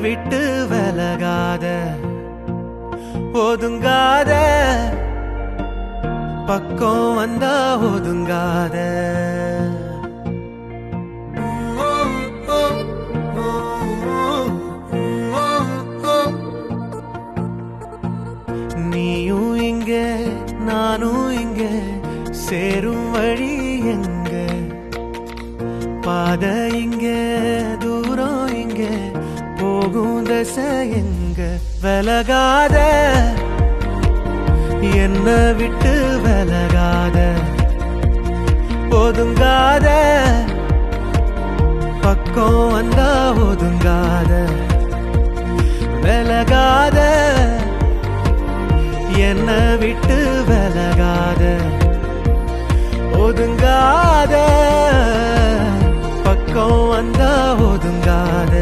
விட்டு விலகாத ஒதுங்காத பக்கம் வந்தா ஒதுங்காத நீயும் இங்க நானும் இங்க சேரும் வழி எங்க பாத இங்க தூரம் இங்க போகும் தசை எங்க விலகாத என்ன விட்டு விலகாத ஒதுங்காத பக்கம் வந்தா ஒதுங்காத விலகாத என்ன விட்டு விலகாத ஒதுங்காத பக்கம் வந்தா ஒதுங்காத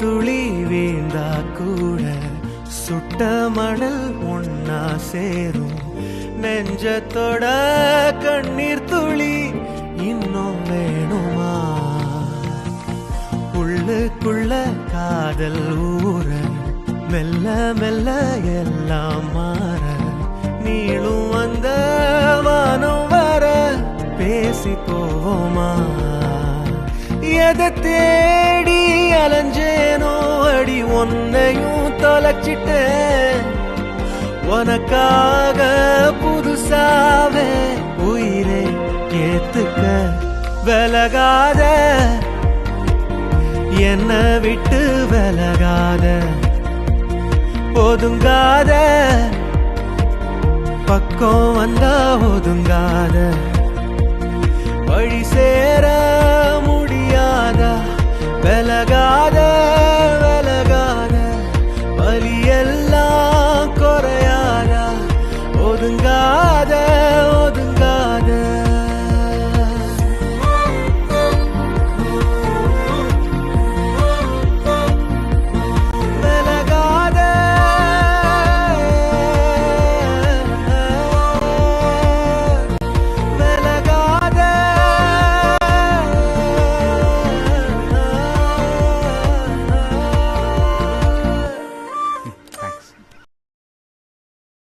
துளி வீழ்ந்தா கூட சுட்ட மணல் ஒன்னா சேரும் நெஞ்சத்தோட கண்ணீர் துளி இன்னும் வேணுமா உள்ளுக்குள்ள காதல் ஊற மெல்ல மெல்ல எல்லாம் மாற நீளும் வந்த வானம் வர பேசி போவோமா எதை தேடி அலைஞ்சேனோ அடி ஒன்னையும் தொலைச்சிட்டேன் உனக்காக புதுசாவே உயிரை ஏத்துக்க விலகாத என்ன விட்டு விலகாத ஒதுங்காத பக்கம் வந்தா ஒதுங்காத வழி சேர முடியாதா விலகாத விலகாத வலியெல்லாம் குறையாதா ஒதுங்காத